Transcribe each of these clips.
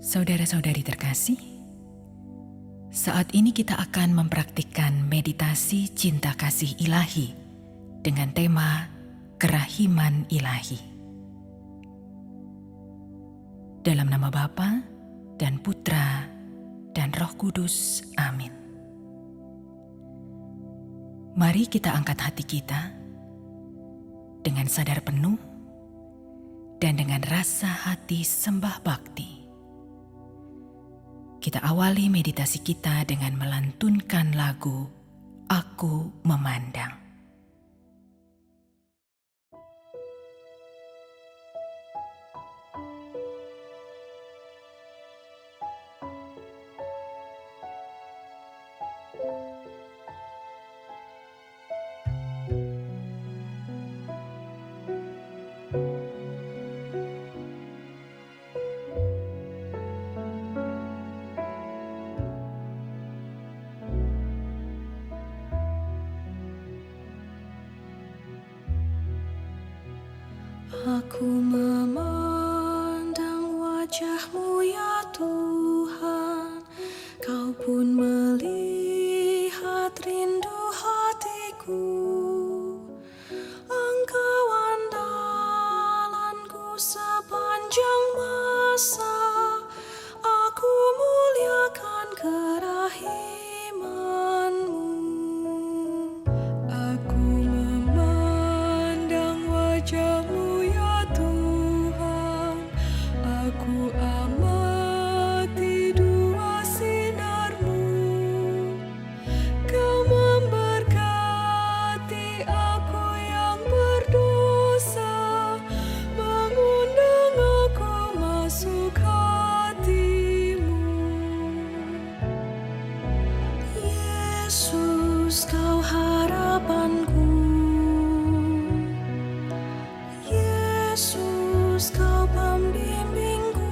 Saudara-saudari terkasih, saat ini kita akan mempraktikkan meditasi cinta kasih ilahi dengan tema kerahiman ilahi. Dalam nama Bapa dan Putra dan Roh Kudus, amin. Mari kita angkat hati kita dengan sadar penuh dan dengan rasa hati sembah bakti. Kita awali meditasi kita dengan melantunkan lagu Aku Memandang. Aku memandang wajah-Mu ya Tuhan, Kau pun melihat rindu hatiku. Engkau andalanku sepanjang masa, aku muliakan kerahiman-Mu. Aku memandang wajah-Mu Aku amati dua sinar-Mu, Kau memberkati aku yang berdosa, mengundang aku masuk hati-Mu. Yesus, Kau harapanku, Yesus, Kau pembimbingku,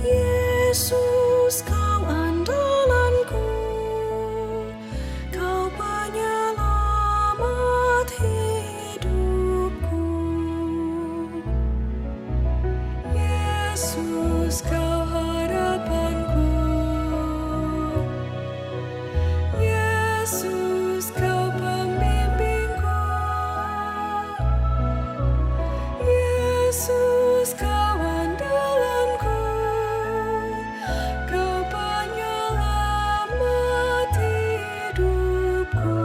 Yesus, Kau andalanku, Kau penyelamat hidupku. Yesus, Kau harapanku, Yesus, Kau pembimbingku, Yesus, Kau andalanku, Kau penyelamat hidupku.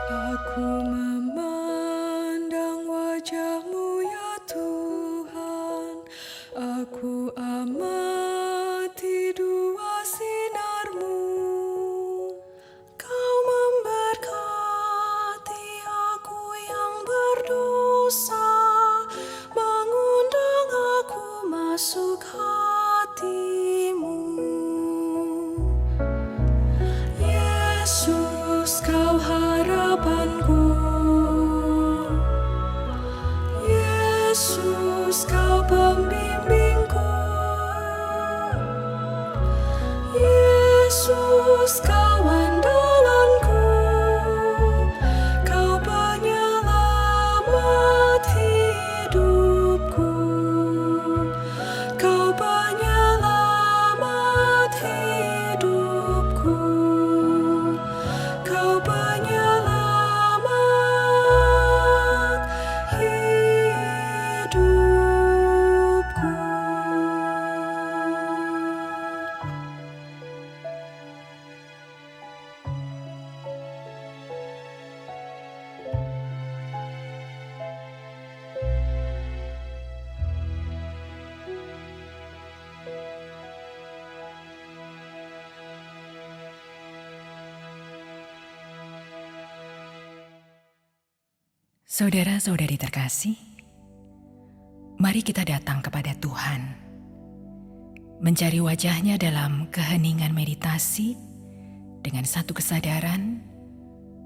Aku memandang wajah-Mu ya Tuhan, aku amati dua sinar-Mu. Kau memberkati aku yang berdosa, mengundang aku masuk hati-Mu. Yesus, Kau harapanku, Yesus, Kau pembimbingku, Yesus, Kau andalanku, Kau penyelamat hidupku, Kau penyelamat hidupku, Kau penyelamat hidupku. Saudara-saudari terkasih, mari kita datang kepada Tuhan, mencari wajah-Nya dalam keheningan meditasi dengan satu kesadaran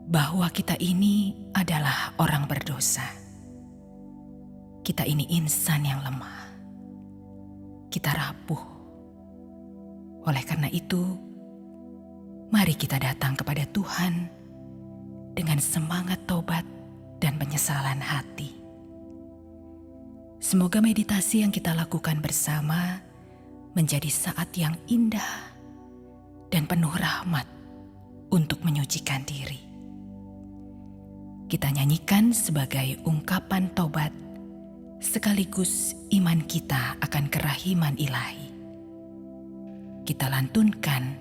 bahwa kita ini adalah orang berdosa. Kita ini insan yang lemah. Kita rapuh. Oleh karena itu, mari kita datang kepada Tuhan dengan semangat tobat dan penyesalan hati. Semoga meditasi yang kita lakukan bersama menjadi saat yang indah dan penuh rahmat untuk menyucikan diri. Kita nyanyikan sebagai ungkapan tobat sekaligus iman kita akan kerahiman ilahi. Kita lantunkan,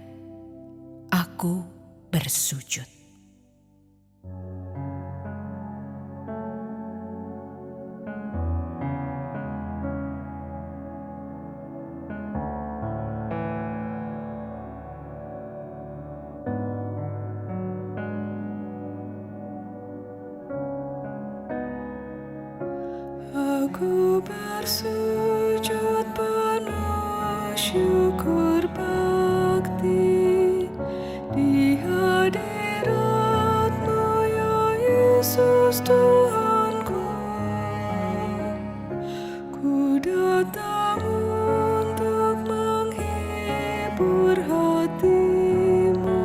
aku bersujud. Aku bersujud penuh syukur bakti di hadirat-Mu ya Yesus Tuhanku. Ku datang untuk menghibur hati-Mu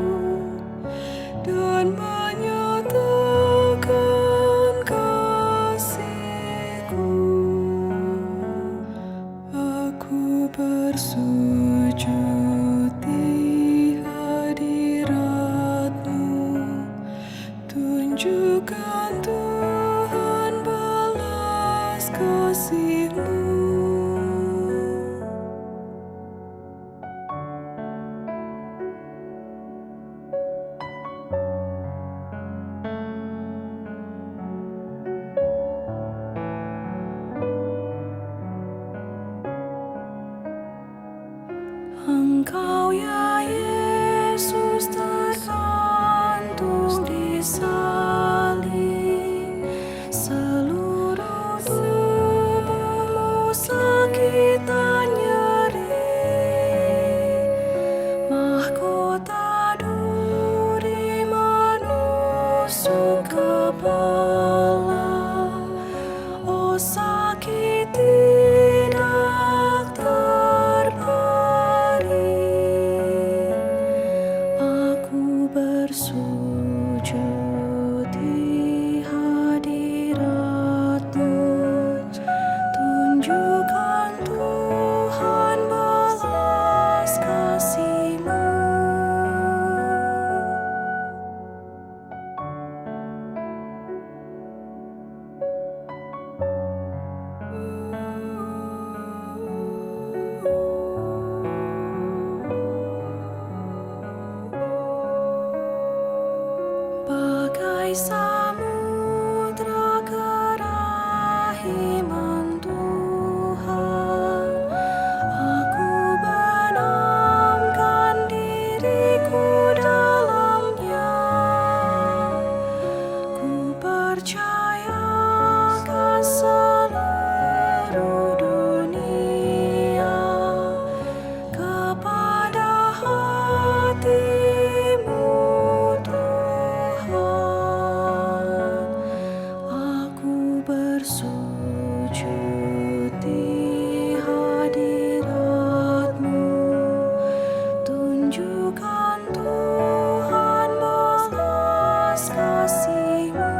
dan menyatakan kasih-Ku. Aku bersujud di hadirat-Mu, tunjukkan Tuhan balas kasih-Mu. Engkau ya Yesus tergantung di salib, seluruh tubuh-Mu sakit dan nyeri, mahkota duri menusuk kepala, oh sakit tidak terbaring. Aku bersujud di hadirat-Mu, tunjukkan Tuhan balas kasih-Mu. Bagai samudra kerahiman Tuhan, aku benamkan diriku dalamnya. Ku percaya akan seluruh dunia kepada hati-Mu Tuhan. Aku bersujud di hadirat-Mu, tunjukkan Tuhan balas kasih-Mu.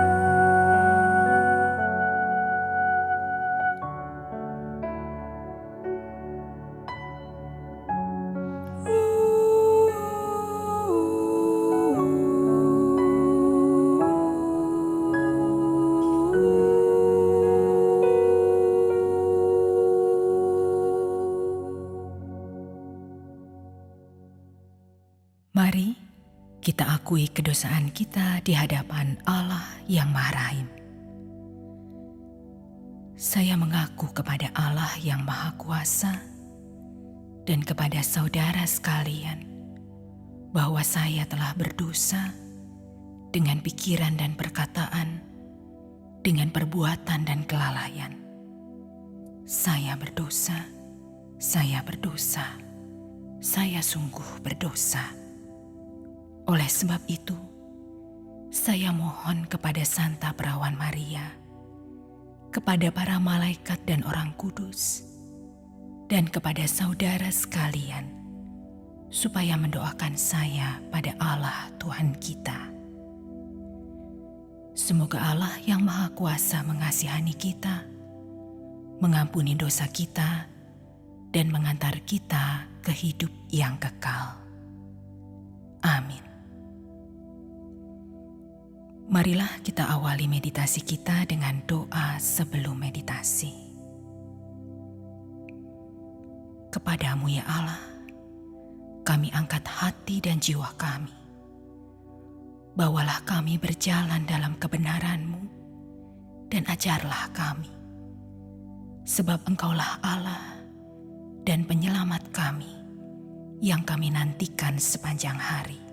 Mari kita akui kedosaan kita di hadapan Allah yang Maha Rahim. Saya mengaku kepada Allah yang Maha Kuasa dan kepada saudara sekalian bahwa saya telah berdosa dengan pikiran dan perkataan, dengan perbuatan dan kelalaian. Saya berdosa, saya berdosa, saya sungguh berdosa. Oleh sebab itu, saya mohon kepada Santa Perawan Maria, kepada para malaikat dan orang kudus, dan kepada saudara sekalian, supaya mendoakan saya pada Allah Tuhan kita. Semoga Allah yang Maha Kuasa mengasihani kita, mengampuni dosa kita, dan mengantar kita ke hidup yang kekal. Amin. Marilah kita awali meditasi kita dengan doa sebelum meditasi. Kepadamu ya Allah, kami angkat hati dan jiwa kami. Bawalah kami berjalan dalam kebenaran-Mu dan ajarlah kami. Sebab Engkaulah Allah dan penyelamat kami yang kami nantikan sepanjang hari.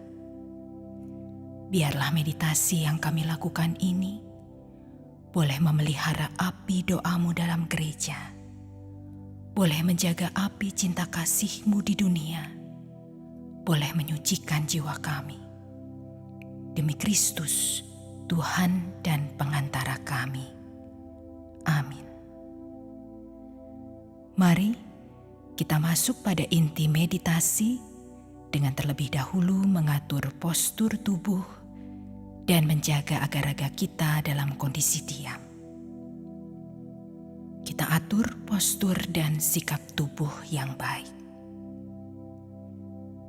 Biarlah meditasi yang kami lakukan ini boleh memelihara api doa-Mu dalam gereja, boleh menjaga api cinta kasih-Mu di dunia, boleh menyucikan jiwa kami. Demi Kristus, Tuhan dan pengantara kami. Amin. Mari kita masuk pada inti meditasi dengan terlebih dahulu mengatur postur tubuh dan menjaga agar raga kita dalam kondisi diam. Kita atur postur dan sikap tubuh yang baik.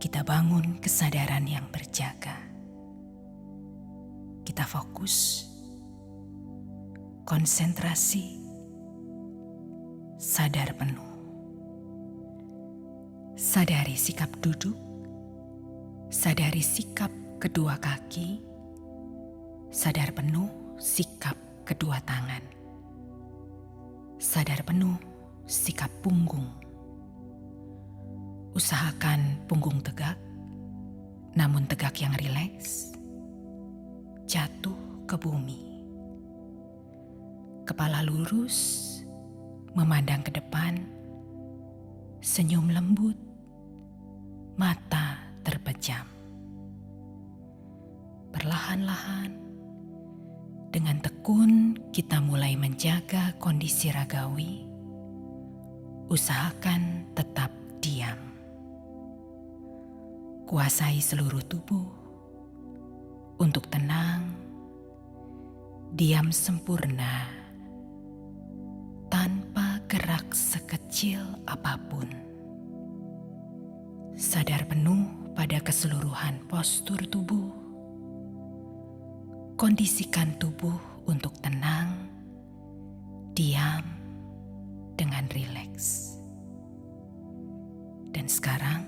Kita bangun kesadaran yang berjaga. Kita fokus, konsentrasi, sadar penuh. Sadari sikap duduk, sadari sikap kedua kaki, sadar penuh sikap kedua tangan. Sadar penuh sikap punggung. Usahakan punggung tegak, namun tegak yang rileks. Jatuh ke bumi. Kepala lurus, memandang ke depan, senyum lembut, mata terpejam. Perlahan-lahan, dengan tekun kita mulai menjaga kondisi ragawi. Usahakan tetap diam. Kuasai seluruh tubuh untuk tenang, diam sempurna, tanpa gerak sekecil apapun. Sadar penuh pada keseluruhan postur tubuh. Kondisikan tubuh untuk tenang, diam, dengan rileks. Dan sekarang,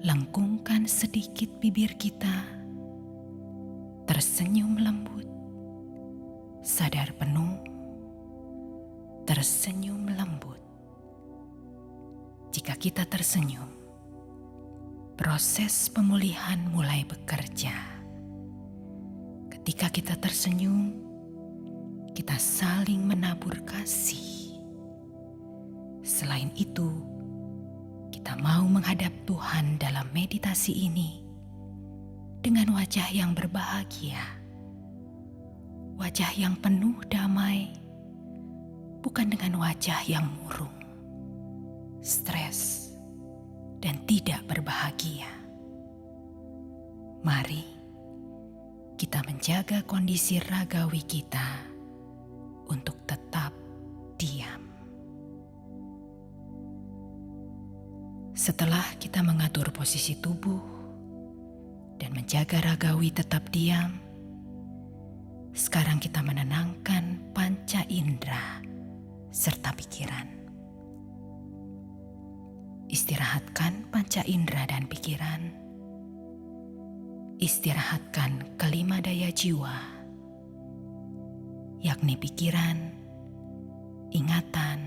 lengkungkan sedikit bibir kita. Tersenyum lembut, sadar penuh, tersenyum lembut. Jika kita tersenyum, proses pemulihan mulai bekerja. Ketika kita tersenyum, kita saling menabur kasih. Selain itu, kita mau menghadap Tuhan dalam meditasi ini dengan wajah yang berbahagia, wajah yang penuh damai, bukan dengan wajah yang murung, stres, dan tidak berbahagia. Mari kita menjaga kondisi ragawi kita untuk tetap diam. Setelah kita mengatur posisi tubuh dan menjaga ragawi tetap diam, sekarang kita menenangkan panca indera serta pikiran. Istirahatkan panca indera dan pikiran. Istirahatkan kelima daya jiwa, yakni pikiran, ingatan,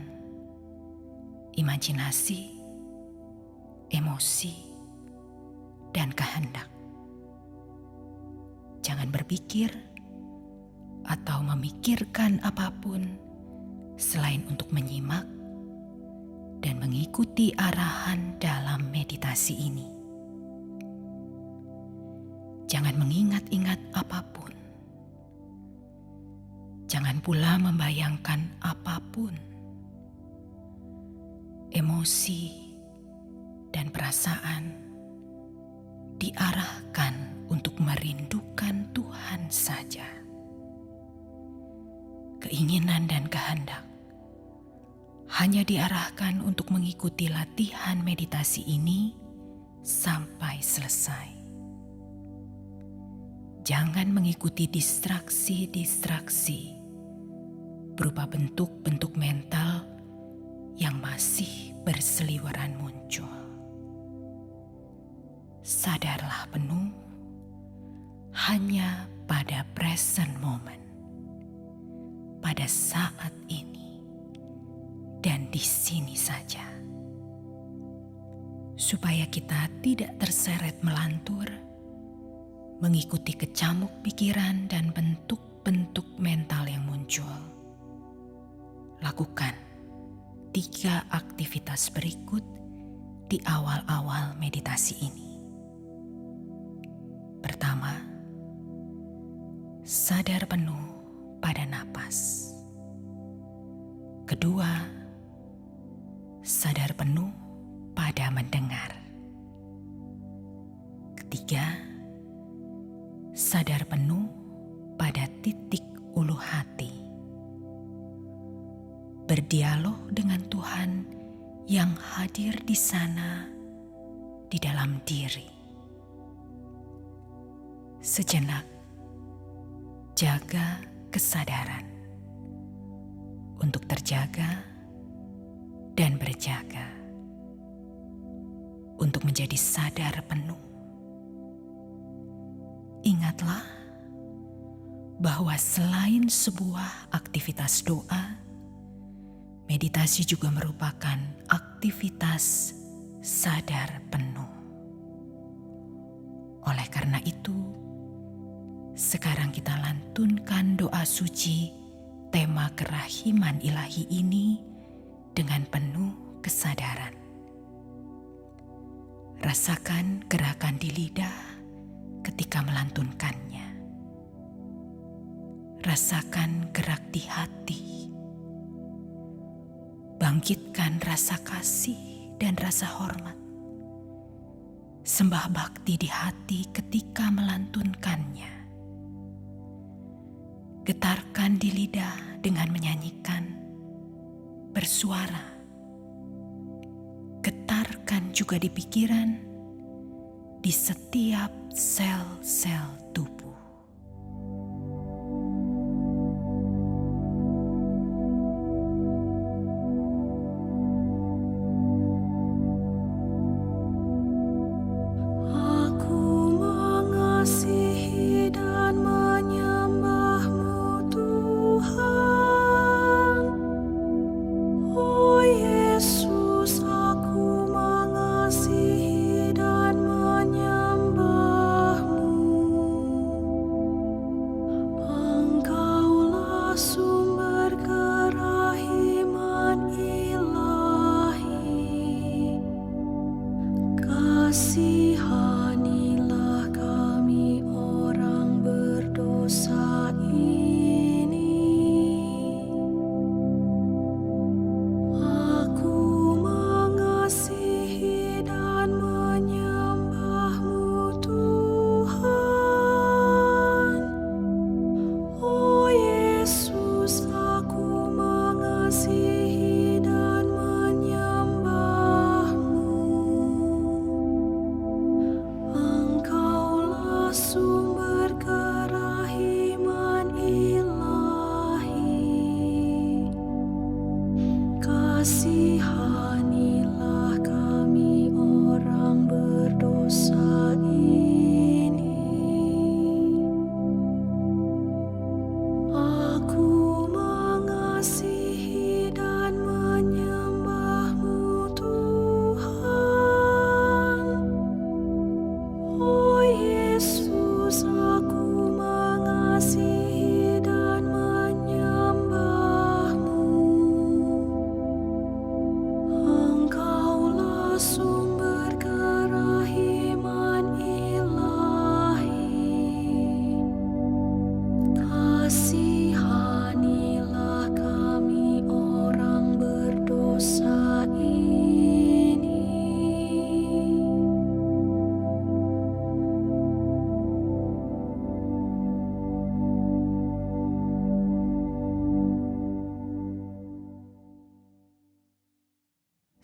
imajinasi, emosi, dan kehendak. Jangan berpikir atau memikirkan apapun selain untuk menyimak dan mengikuti arahan dalam meditasi ini. Jangan mengingat-ingat apapun. Jangan pula membayangkan apapun. Emosi dan perasaan diarahkan untuk merindukan Tuhan saja. Keinginan dan kehendak hanya diarahkan untuk mengikuti latihan meditasi ini sampai selesai. Jangan mengikuti distraksi-distraksi berupa bentuk-bentuk mental yang masih berseliweran muncul. Sadarlah penuh hanya pada present moment, pada saat ini dan di sini saja, supaya kita tidak terseret melantur mengikuti kecamuk pikiran dan bentuk-bentuk mental yang muncul. Lakukan 3 aktivitas berikut di awal-awal meditasi ini. Pertama, sadar penuh pada napas. Kedua, sadar penuh pada mendengar. Ketiga, sadar penuh pada titik ulu hati. Berdialog dengan Tuhan yang hadir di sana, di dalam diri. Sejenak, jaga kesadaran untuk terjaga dan berjaga, untuk menjadi sadar penuh. Ingatlah bahwa selain sebuah aktivitas doa, meditasi juga merupakan aktivitas sadar penuh. Oleh karena itu, sekarang kita lantunkan doa suci tema kerahiman ilahi ini dengan penuh kesadaran. Rasakan gerakan di lidah ketika melantunkannya. Rasakan gerak di hati. Bangkitkan rasa kasih dan rasa hormat. Sembah bakti di hati ketika melantunkannya. Getarkan di lidah dengan menyanyikan, bersuara. Getarkan juga di pikiran, di setiap sel-sel tubuh. Aku mengasihi dan menyembah-Mu, Tuhan. Oh Yesus, aku mengasihi dan menyembah-Mu.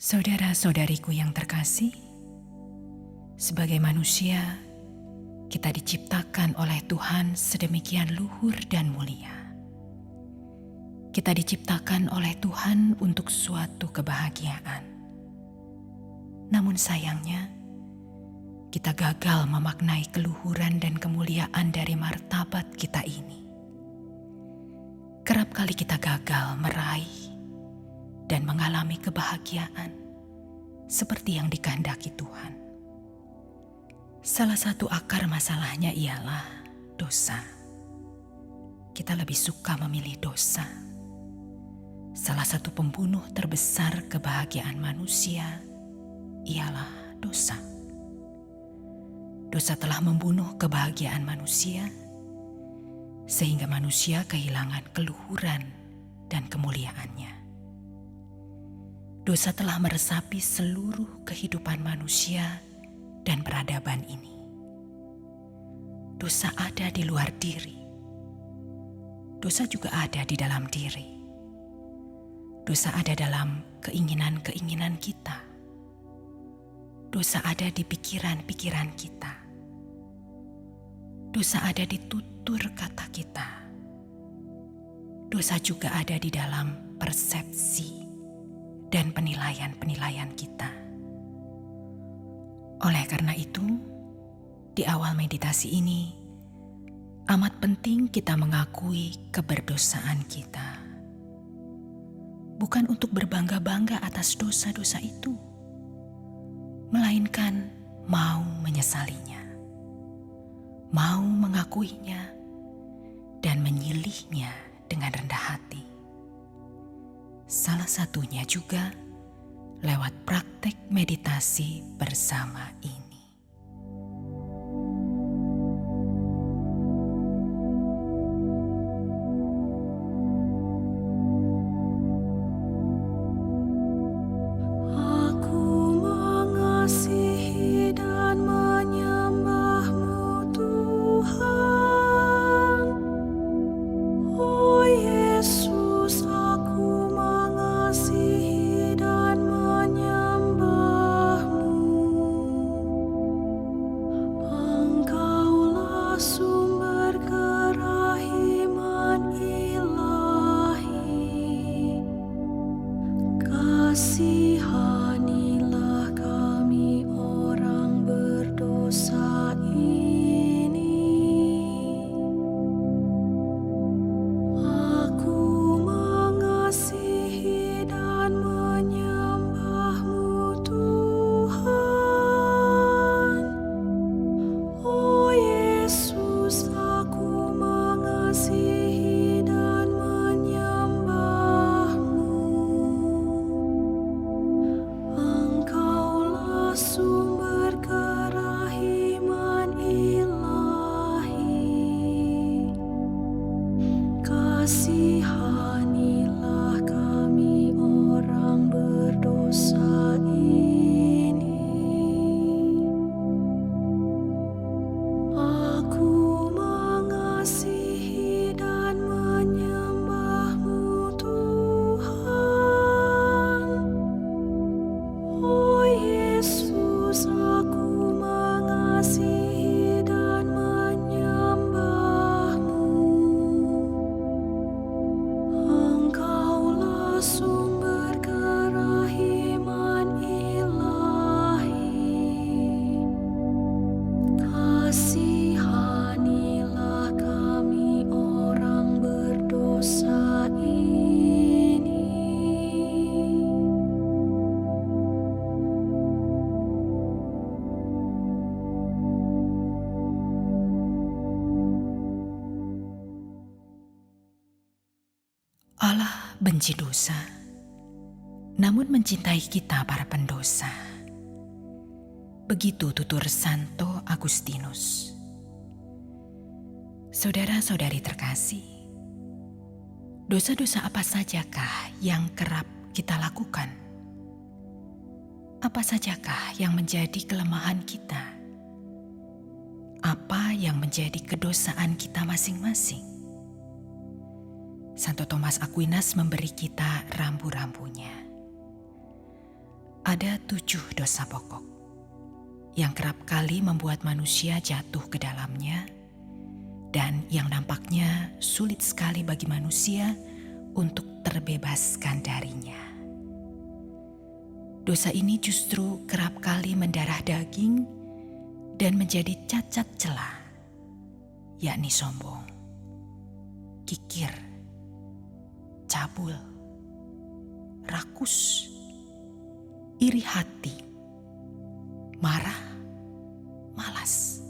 Saudara-saudariku yang terkasih, sebagai manusia, kita diciptakan oleh Tuhan sedemikian luhur dan mulia. Kita diciptakan oleh Tuhan untuk suatu kebahagiaan. Namun sayangnya, kita gagal memaknai keluhuran dan kemuliaan dari martabat kita ini. Kerap kali kita gagal meraih dan mengalami kebahagiaan seperti yang dikehendaki Tuhan. Salah satu akar masalahnya ialah dosa. Kita lebih suka memilih dosa. Salah satu pembunuh terbesar kebahagiaan manusia ialah dosa. Dosa telah membunuh kebahagiaan manusia, sehingga manusia kehilangan keluhuran dan kemuliaannya. Dosa telah meresapi seluruh kehidupan manusia dan peradaban ini. Dosa ada di luar diri. Dosa juga ada di dalam diri. Dosa ada dalam keinginan-keinginan kita. Dosa ada di pikiran-pikiran kita. Dosa ada di tutur kata kita. Dosa juga ada di dalam persepsi dan penilaian-penilaian kita. Oleh karena itu, di awal meditasi ini, amat penting kita mengakui keberdosaan kita. Bukan untuk berbangga-bangga atas dosa-dosa itu, melainkan mau menyesalinya, mau mengakuinya, dan menyilihnya dengan rendah hati. Salah satunya juga lewat praktek meditasi bersama ini. Aku mengasihi dan menyembah-Mu, Tuhan. Oh Yesus, aku mengasihi dan menyembah-Mu. Engkaulah sumber kerahiman ilahi. Kasihanilah kami orang berdosa ini. Aku mengasihi dan menyembah-Mu, Tuhan. Oh Yesus, aku mengasihi dan menyembah-Mu. Engkaulah sumber kerahiman ilahi. Kasihanilah kami orang berdosa ini. Aku mengasihi dan menyembah-Mu, Tuhan. Oh Yesus, aku mengasihi dan menyembah-Mu. Engkaulah sumber kerahiman ilahi. Kasihanilah kami orang berdosa ini. Allah benci dosa, namun mencintai kita para pendosa. Begitu tutur Santo Agustinus. Saudara-saudari terkasih, dosa-dosa apa sajakah yang kerap kita lakukan? Apa sajakah yang menjadi kelemahan kita? Apa yang menjadi kedosaan kita masing-masing? Santo Thomas Aquinas memberi kita rambu-rambunya. Ada 7 dosa pokok yang kerap kali membuat manusia jatuh ke dalamnya dan yang nampaknya sulit sekali bagi manusia untuk terbebaskan darinya. Dosa ini justru kerap kali mendarah daging dan menjadi cacat celah, yakni sombong, kikir, cabul, rakus, iri hati, marah, malas.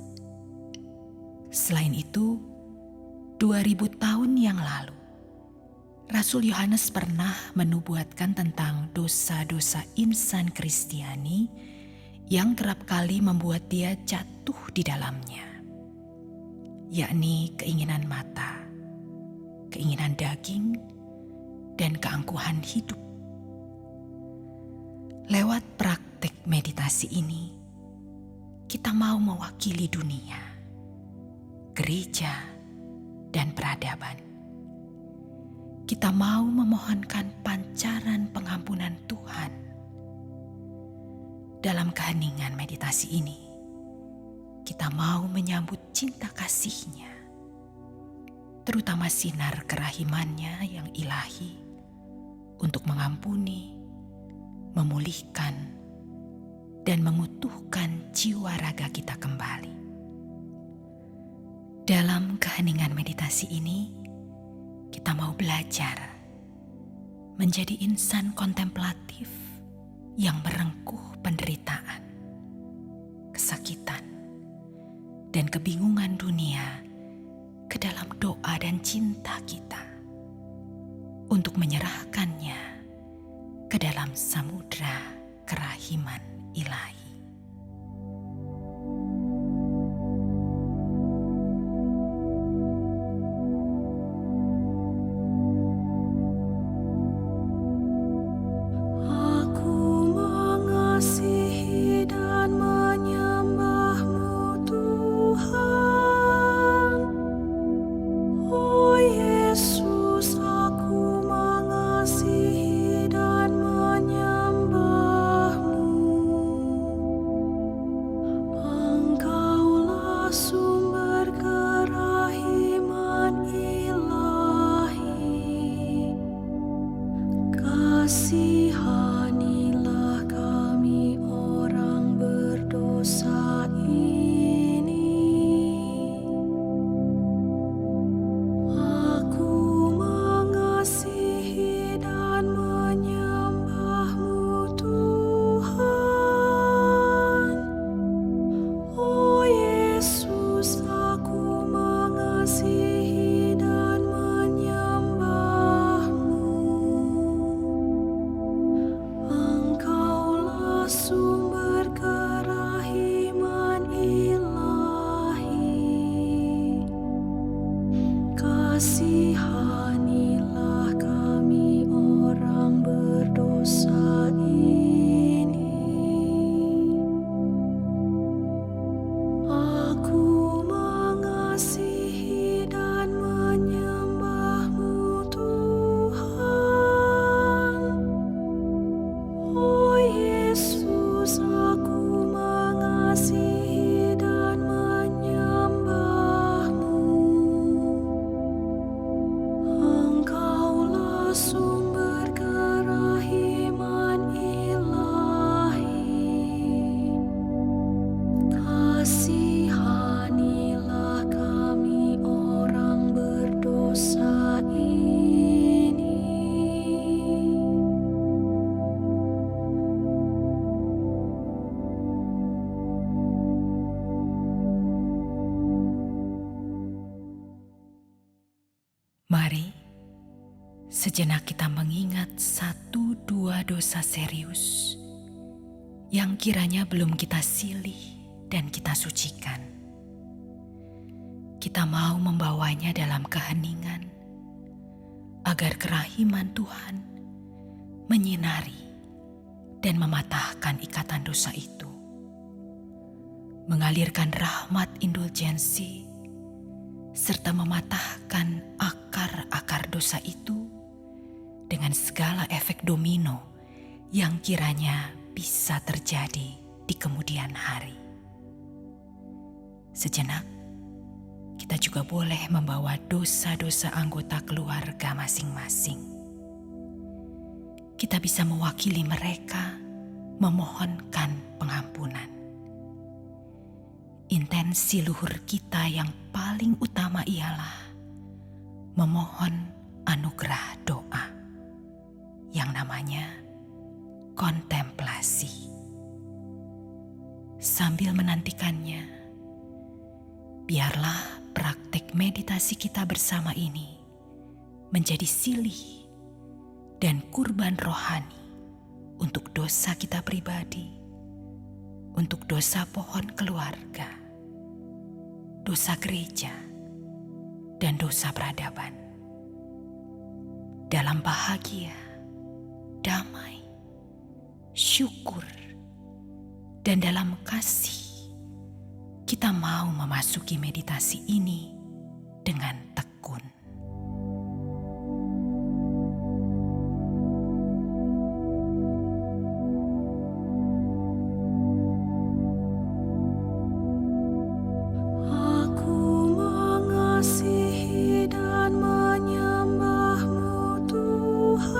Selain itu, 2000 tahun yang lalu, Rasul Yohanes pernah menubuatkan tentang dosa-dosa insan Kristiani yang kerap kali membuat dia jatuh di dalamnya, yakni keinginan mata, keinginan daging, dan keangkuhan hidup. Lewat praktik meditasi ini, kita mau mewakili dunia, gereja, dan peradaban. Kita mau memohonkan pancaran pengampunan Tuhan. Dalam keheningan meditasi ini, kita mau menyambut cinta kasih-Nya, terutama sinar kerahiman-Nya yang ilahi untuk mengampuni, memulihkan, dan mengutuhkan jiwa raga kita kembali. Dalam keheningan meditasi ini, kita mau belajar menjadi insan kontemplatif yang merengkuh penderitaan, kesakitan, dan kebingungan dunia ke dalam doa dan cinta kita untuk menyerahkannya ke dalam samudra kerahiman ilahi. Aku mengasihi dan menyembah-Mu, Tuhan. Oh Yesus, aku mengasihi dan menyembah-Mu. Engkaulah sumber kerahiman ilahi. Kasihanilah kami orang berdosa ini. Aku mengasihi dan menyembah-Mu, Tuhan. Oh Yesus, aku mengasihi dan menyembah-Mu. Engkaulah sumber kerahiman ilahi. Kasihanilah kami orang berdosa ini. Aku mengasihi dan menyembah-Mu, Tuhan. Oh Yesus, aku mengasihi dan menyembah-Mu. Engkaulah sumber kerahiman ilahi. Kasihanilah kami orang berdosa ini. Mari sejenak kita mengingat 1-2 dosa serius yang kiranya belum kita silih dan kita sucikan. Kita mau membawanya dalam keheningan agar kerahiman Tuhan menyinari dan mematahkan ikatan dosa itu, mengalirkan rahmat indulgensi, serta mematahkan akar-akar dosa itu dengan segala efek domino yang kiranya bisa terjadi di kemudian hari. Sejenak, kita juga boleh membawa dosa-dosa anggota keluarga masing-masing. Kita bisa mewakili mereka memohonkan pengampunan. Intensi luhur kita yang paling utama ialah memohon anugerah doa yang namanya kontemplasi. Sambil menantikannya, biarlah praktek meditasi kita bersama ini menjadi silih dan kurban rohani untuk dosa kita pribadi, untuk dosa pohon keluarga, dosa gereja, dan dosa peradaban. Dalam bahagia, damai, syukur, dan dalam kasih, kita mau memasuki meditasi ini dengan tekun. Aku mengasihi dan menyembah-Mu, Tuhan.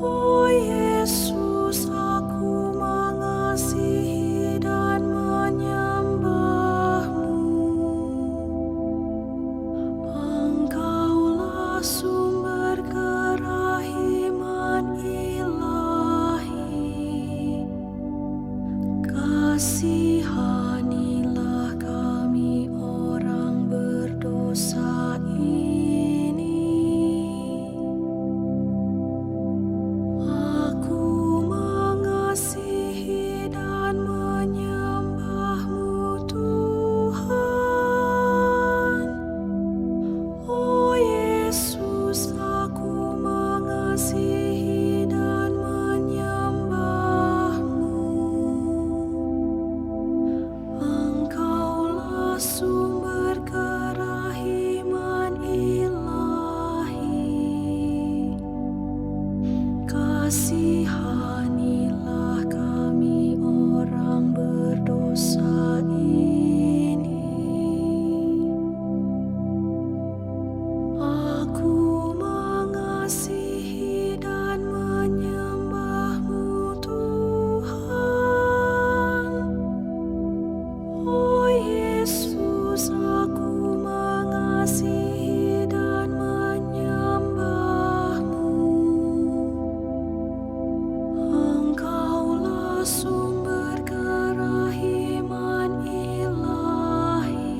Oh Yesus, aku mengasihi dan menyembah-Mu. Engkaulah sumber kerahiman ilahi. Kasihanilah kami orang berdosa ini. Aku mengasihi dan menyembah-Mu, Tuhan. Oh Yesus, aku mengasihi dan menyembah-Mu. Engkaulah sumber kerahiman ilahi. Kasihanilah kami orang berdosa ini. Aku mengasihi dan menyembah-Mu, Tuhan. Oh Yesus, aku mengasihi dan menyembah-Mu. Engkaulah sumber kerahiman ilahi.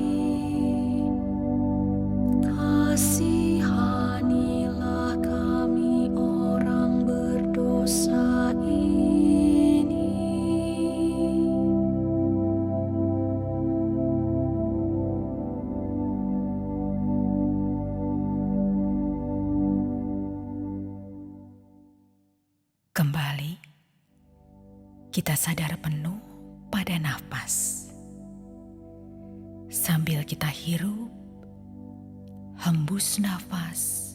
Kasihanilah kami orang berdosa ini. Kembali, kita sadar penuh pada nafas. Sambil kita hirup, hembus nafas,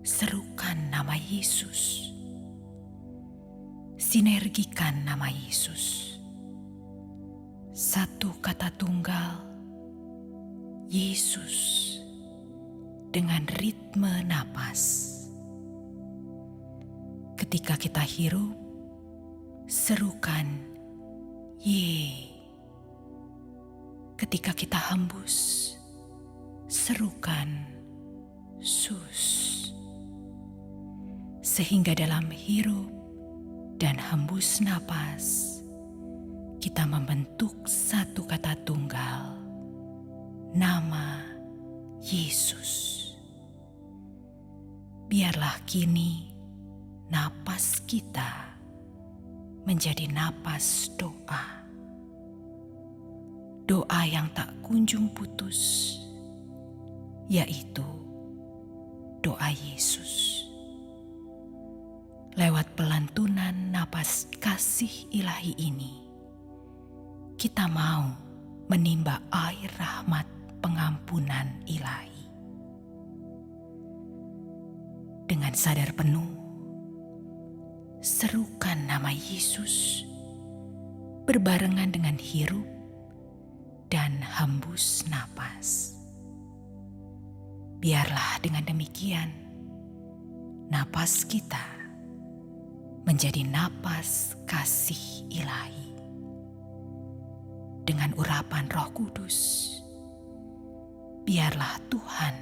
serukan nama Yesus. Sinergikan nama Yesus. Satu kata tunggal, Yesus, dengan ritme napas. Ketika kita hirup, serukan Ye. Ketika kita hembus, serukan Sus. Sehingga dalam hirup dan hembus napas, kita membentuk satu kata tunggal, nama Yesus. Biarlah kini napas kita menjadi napas doa. Doa yang tak kunjung putus, yaitu doa Yesus. Lewat pelantunan napas kasih ilahi ini, kita mau menimba air rahmat pengampunan ilahi. Dengan sadar penuh, serukan nama Yesus berbarengan dengan hirup dan hembus napas. Biarlah dengan demikian napas kita menjadi napas kasih ilahi. Dengan urapan Roh Kudus, biarlah Tuhan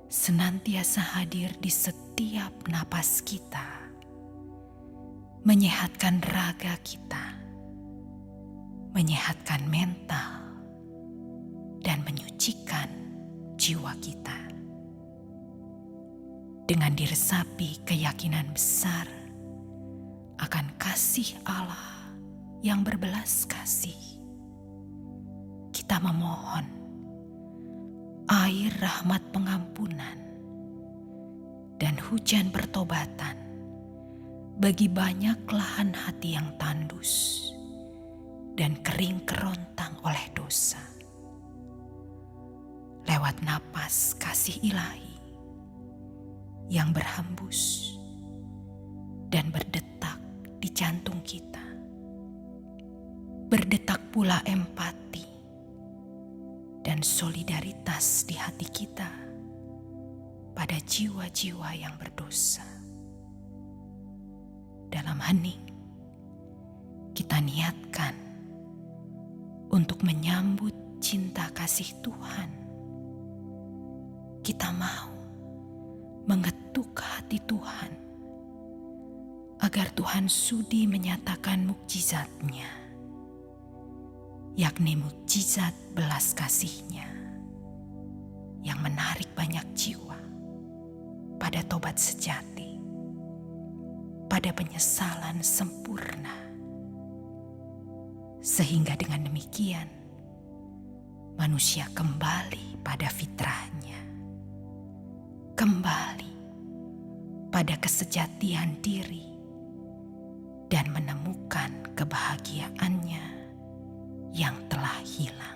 senantiasa hadir di setiap napas kita, menyehatkan raga kita, menyehatkan mental, dan menyucikan jiwa kita. Dengan diresapi keyakinan besar akan kasih Allah yang berbelas kasih, kita memohon air rahmat pengampunan dan hujan pertobatan bagi banyak lahan hati yang tandus dan kering kerontang oleh dosa. Lewat napas kasih ilahi yang berhembus dan berdetak di jantung kita, berdetak pula empati dan solidaritas di hati kita pada jiwa-jiwa yang berdosa. Dalam hening, kita niatkan untuk menyambut cinta kasih Tuhan. Kita mau mengetuk hati Tuhan agar Tuhan sudi menyatakan mukjizat-Nya, yakni mukjizat belas kasih-Nya yang menarik banyak jiwa pada tobat sejati, pada penyesalan sempurna, sehingga dengan demikian manusia kembali pada fitrahnya, kembali pada kesejatian diri, dan menemukan kebahagiaannya yang telah hilang.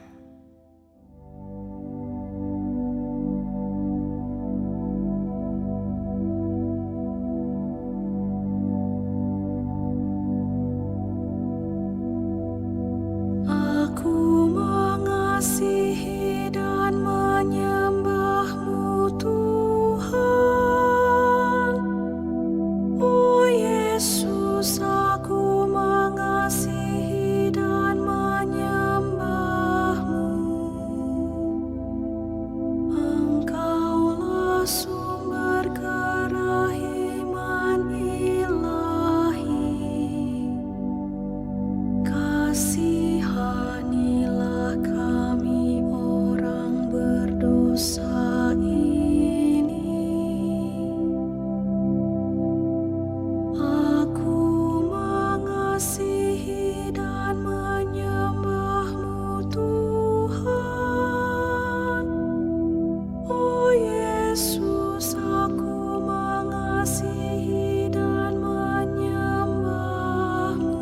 Aku mengasihi dan menyembah-Mu, Tuhan. Oh Yesus, aku mengasihi dan menyembah-Mu. Engkaulah sumber kerahiman ilahi. Kasihanilah kami orang berdosa ini. Aku mengasihi dan menyembah-Mu, Tuhan. Oh Yesus, aku mengasihi dan menyembah-Mu.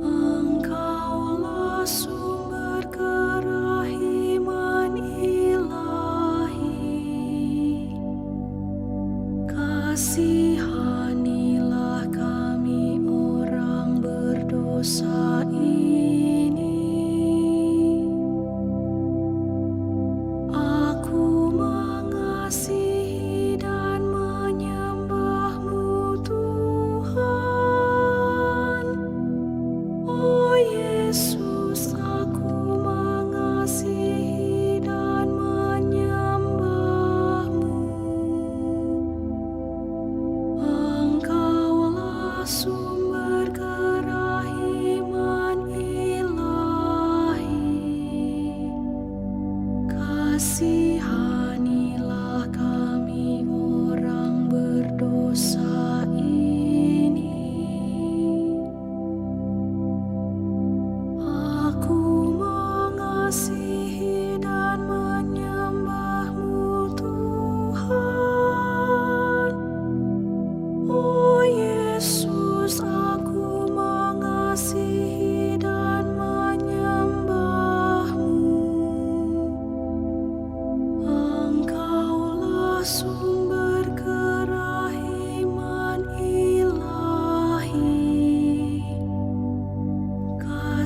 Engkaulah sumber kerahiman ilahi. Kasihanilah kami orang berdosa ini. Aku mengasihi dan menyembah-Mu, Tuhan. Oh Yesus, aku mengasihi dan menyembah-Mu. Engkaulah sumber kerahiman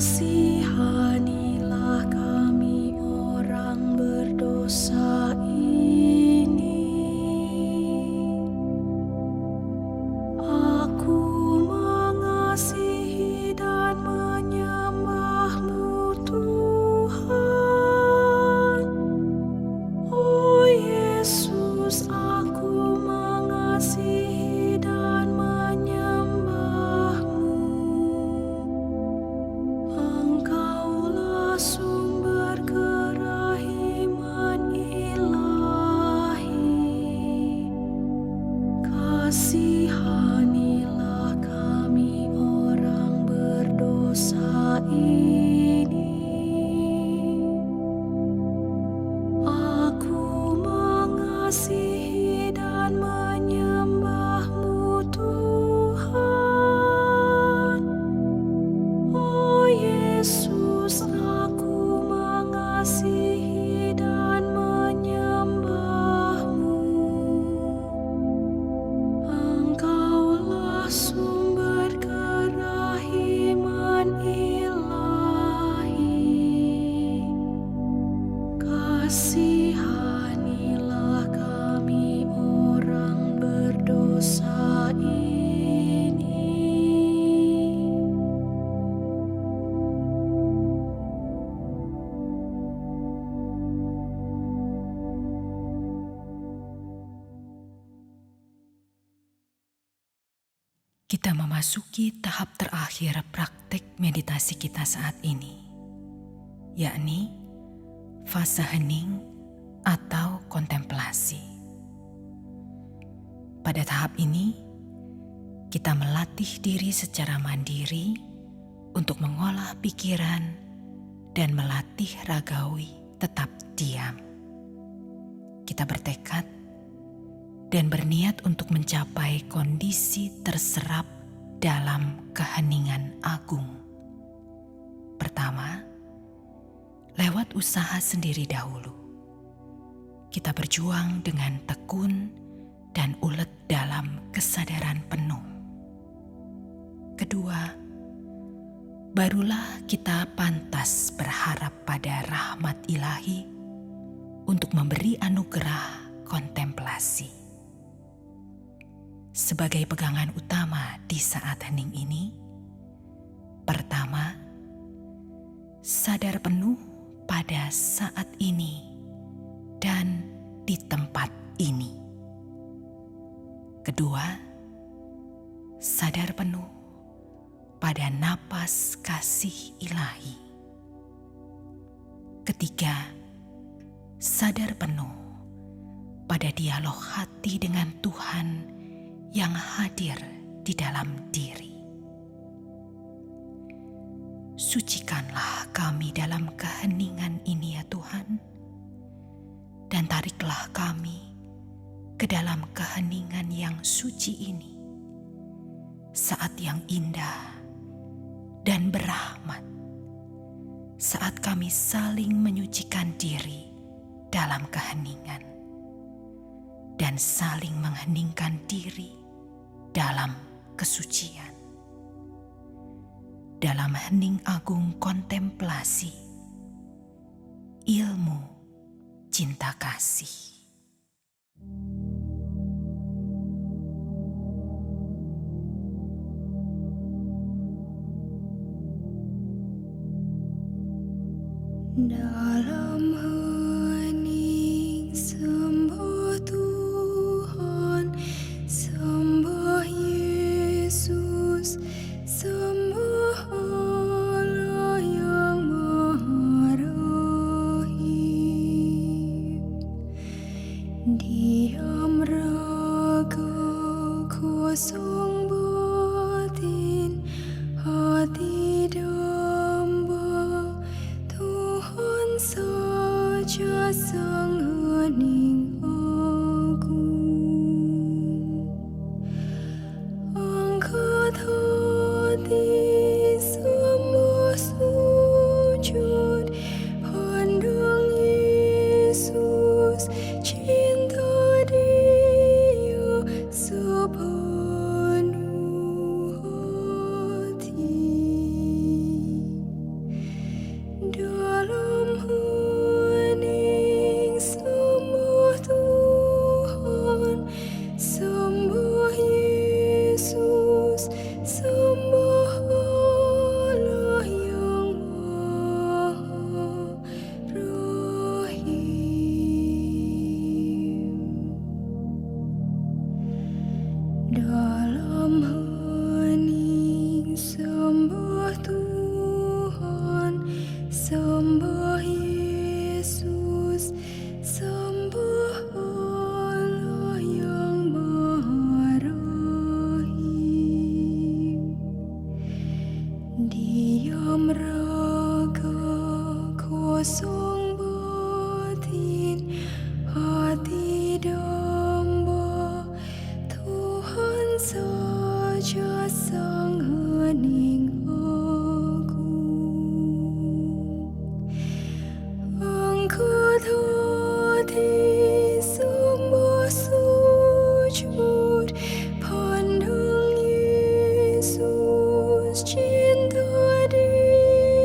kasihanilah kami orang berdosa ini. Aku mengasihi dan menyembah-Mu Tuhan. Oh Yesus, aku mengasihi dan menyembah-Mu. Engkaulah sumber kerahiman ilahi. Kasihanilah kami orang berdosa ini. Aku mengasihi dan menyembah-Mu Tuhan. Oh Yesus, aku mengasihi dan menyembah-Mu. Engkaulah sumber kerahiman ilahi. Kasihanilah kami orang berdosa ini. Kita memasuki tahap terakhir praktek meditasi kita saat ini, yakni fase hening atau kontemplasi. Pada tahap ini, kita melatih diri secara mandiri untuk mengolah pikiran dan melatih ragawi tetap diam. Kita bertekad dan berniat untuk mencapai kondisi terserap dalam keheningan agung. Pertama, lewat usaha sendiri dahulu. Kita berjuang dengan tekun dan ulet dalam kesadaran penuh. Kedua, barulah kita pantas berharap pada rahmat ilahi untuk memberi anugerah kontemplasi. Sebagai pegangan utama di saat hening ini, pertama, sadar penuh pada saat ini dan di tempat ini. Kedua, sadar penuh pada napas kasih ilahi. Ketiga, sadar penuh pada dialog hati dengan Tuhan yang hadir di dalam diri. Sucikanlah kami dalam keheningan ini ya Tuhan, dan tariklah kami ke dalam keheningan yang suci ini, saat yang indah dan berahmat, saat kami saling menyucikan diri dalam keheningan dan saling mengheningkan diri dalam kesucian. Dalam hening agung kontemplasi, ilmu cinta kasih. Dalam hening sembah Tuhan, sembah Yesus, sembah Allah yang Maha Rahim. Diam raga kosong batin, hati damba Tuhan Diam raga kosong batin, hati damba, Tuhan saja sang hening aku. Angkat hati sembah sujud, pandang Yesus cinta dia.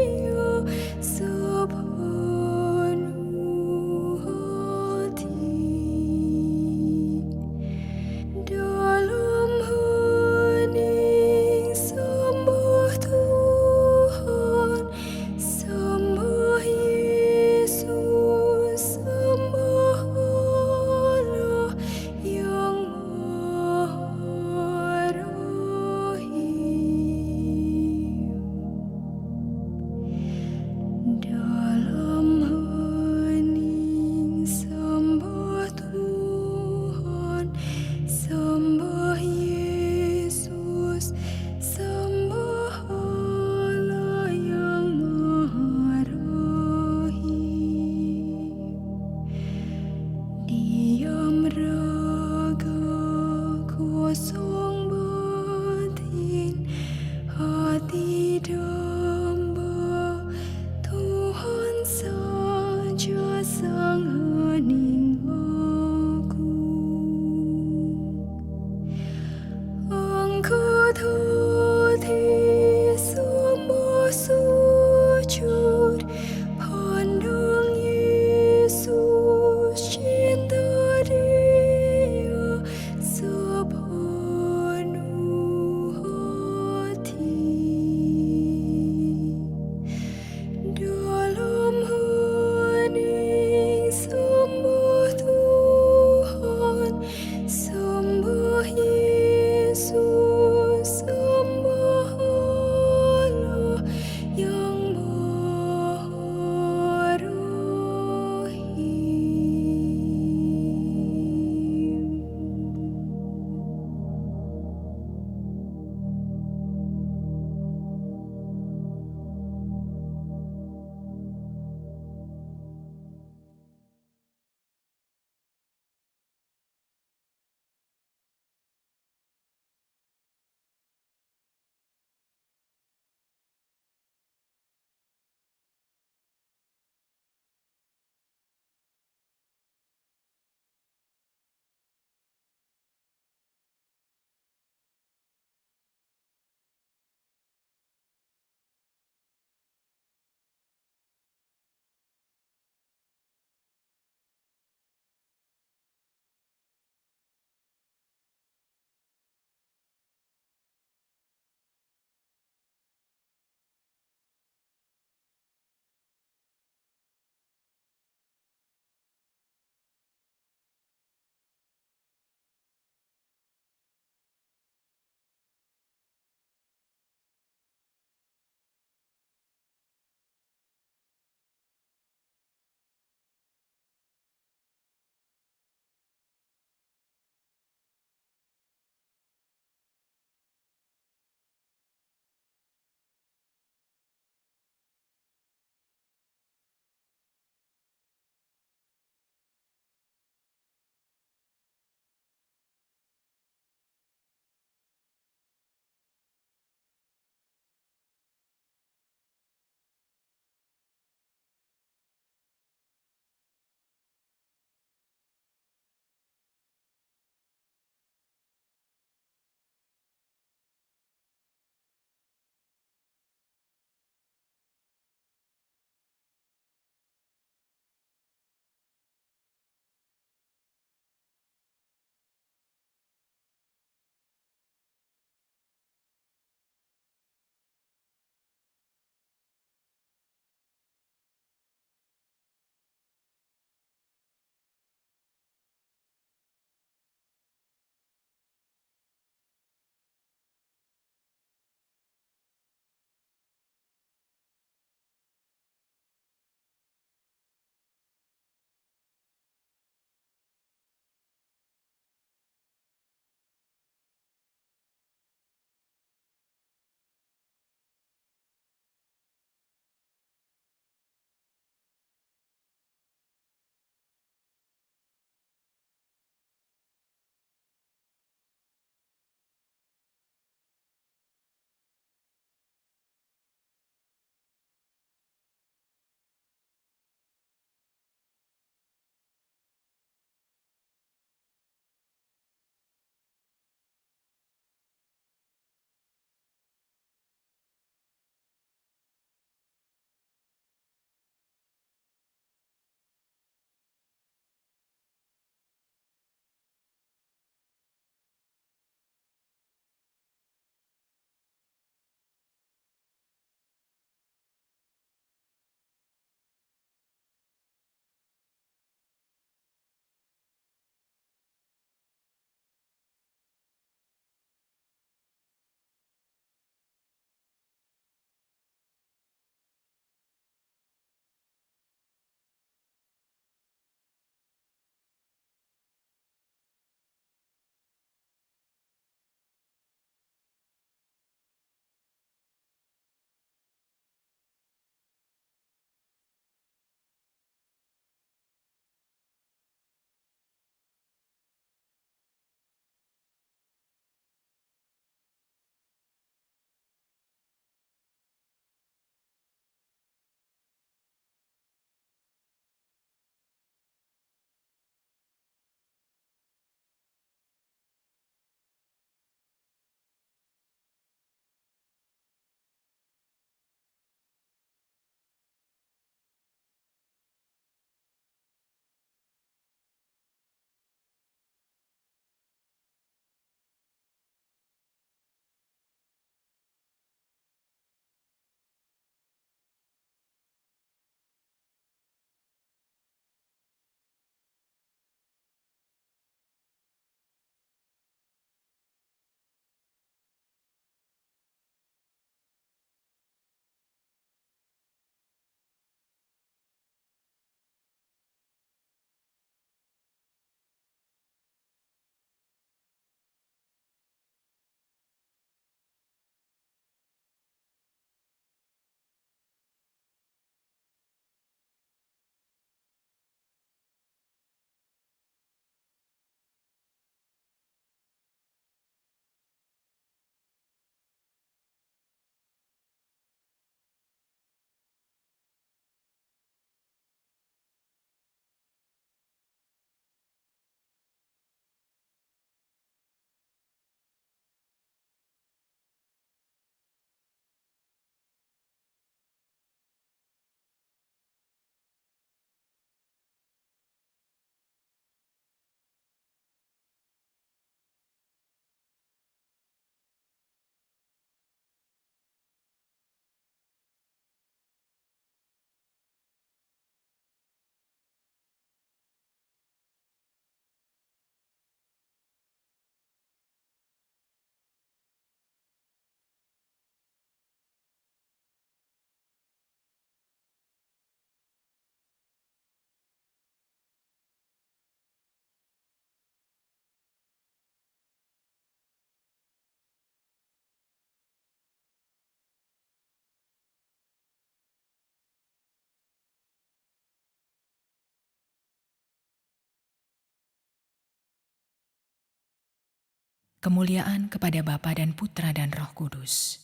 Kemuliaan kepada Bapa dan Putra dan Roh Kudus,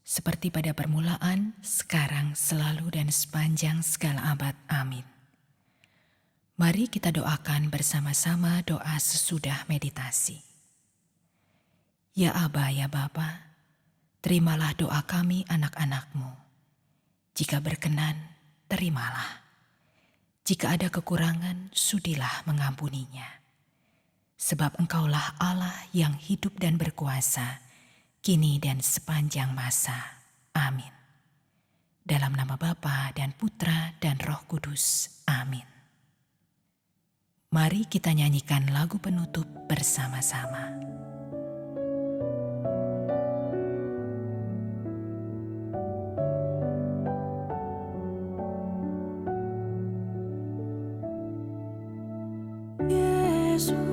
seperti pada permulaan, sekarang, selalu, dan sepanjang segala abad. Amin. Mari kita doakan bersama-sama doa sesudah meditasi. Ya Aba, ya Bapa, terimalah doa kami anak-anak-Mu. Jika berkenan, terimalah. Jika ada kekurangan, sudilah mengampuninya. Sebab Engkaulah Allah yang hidup dan berkuasa, kini dan sepanjang masa. Amin. Dalam nama Bapa dan Putra dan Roh Kudus. Amin. Mari kita nyanyikan lagu penutup bersama-sama. Yesus